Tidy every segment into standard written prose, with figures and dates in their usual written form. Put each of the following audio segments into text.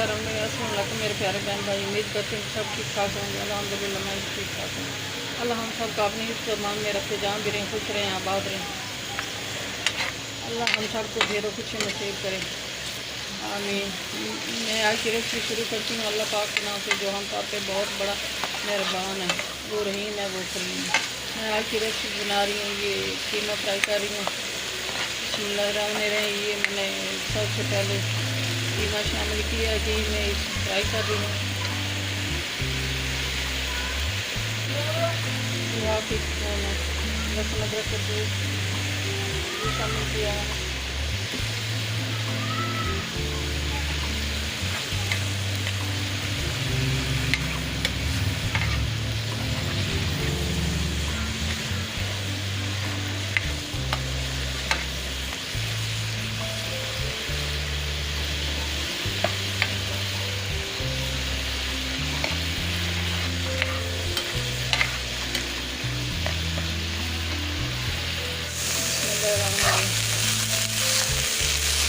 बिस्मिल्लाह मेरे प्यारे बहन भाई, उम्मीद करते हैं सब ठीक ठाक होंगे। अल्हम्दुलिल्लाह मैं भी ठीक ठाक हूँ। अल्लाह हम सब का अपनी मान में रखे, जहाँ भी रहें खुश रहें, आबाद रहें। अल्लाह हम सब को ढेरों खुशी नसीब करे, आमीन। मैं आज की रेसिपी शुरू करती हूँ अल्लाह पाक के नाम से, जो हम सब पे बहुत बड़ा मेहरबान है, वो रहीम है, वो करीम है। मैं आज की रेसिपी बना रही हूँ, ये कीमा फ्राई कर रही हूँ। बिस्मिल्लाहिर्रहमानिर्रहीम। ये मैंने सबसे पहले कीमा शामिल किया कि मैं इस फ्राई कर रही हूँ। यहाँ की लहसुन अदरक का पेस्ट ये शामिल किया है।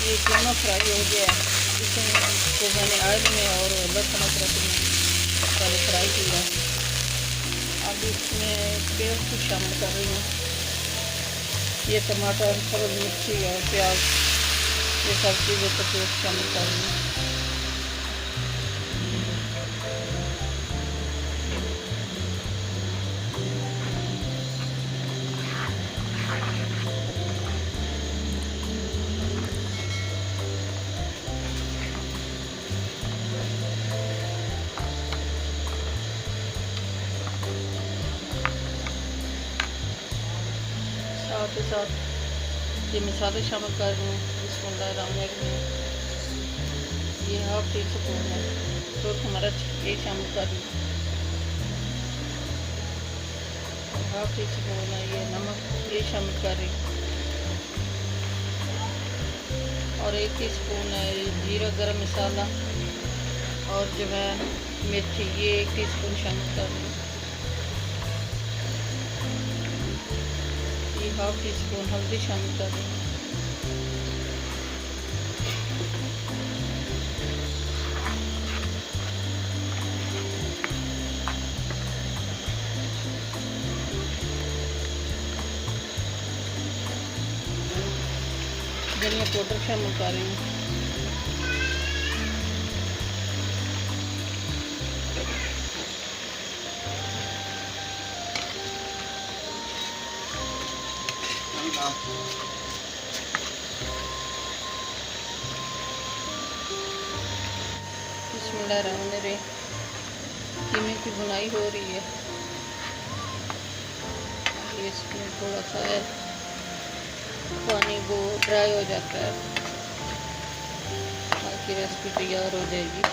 ये कीमा फ्राई हो गया है, इसको मैंने ऑयल में और लहसुन अदरक में पहले फ्राई किया। अब इसमें पेस्ट शामिल कर रही हूँ। ये टमाटर, सब्ज़ मिर्ची और प्याज, ये सब चीज़ें को पेस्ट शामिल कर रही हूँ। साथ ही साथ ये मसाले शामिल कर रही हूँ। बिस्मिल्लाहिर्रहमानिर्रहीम। ये हाफ टी स्पून है सुर्ख मिर्च, ये शामिल कर रही हूँ। हाफ टी स्पून है ये नमक, ये शामिल कर रही हूँ। और 1 टीस्पून है जीरा गरम मसाला, और जो है मिर्ची, ये 1 टीस्पून शामिल कर रही हूँ। ये हाफ टी स्पून हल्दी शामिल कर रही हूँ। धनिया पाउडर शामिल कर रही हूँ। बिस्मिल्लाहिर्रहमानिर्रहीम। कीमे की भुनाई हो रही है। इसमें थोड़ा सा पानी वो ड्राई हो जाता है, बाकी रेसिपी तैयार हो जाएगी।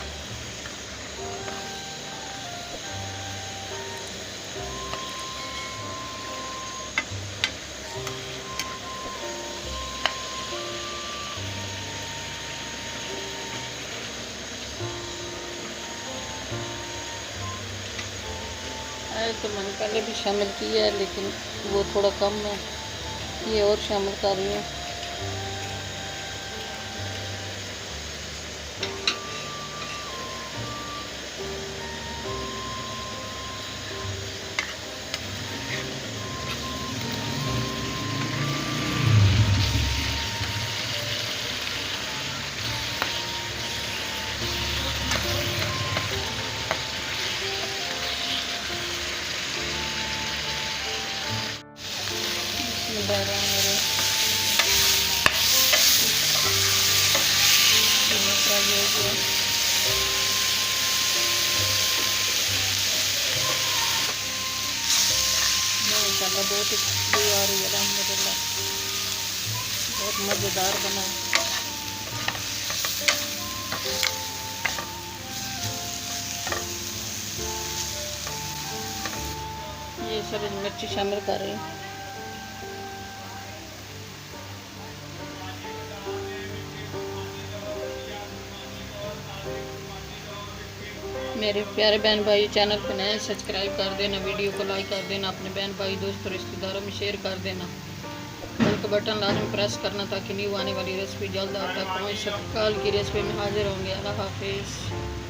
तो मैंने पहले भी शामिल किया है, लेकिन वो थोड़ा कम है, ये और शामिल कर रही हूँ। बहुत ही आ रही है, अल्हम्दुलिल्लाह बहुत मज़ेदार बना है। ये सब्ज़ मिर्ची शामिल कर रही हूँ। मेरे प्यारे बहन भाई चैनल को नए सब्सक्राइब कर देना, वीडियो को लाइक कर देना, अपने बहन भाई दोस्तों रिश्तेदारों में शेयर कर देना। का बटन लाजमी प्रेस करना ताकि न्यू आने वाली रेसिपी जल्द आप तक पहुँच सके। कल की रेसिपी में हाजिर होंगे। अल्लाह हाफिज़।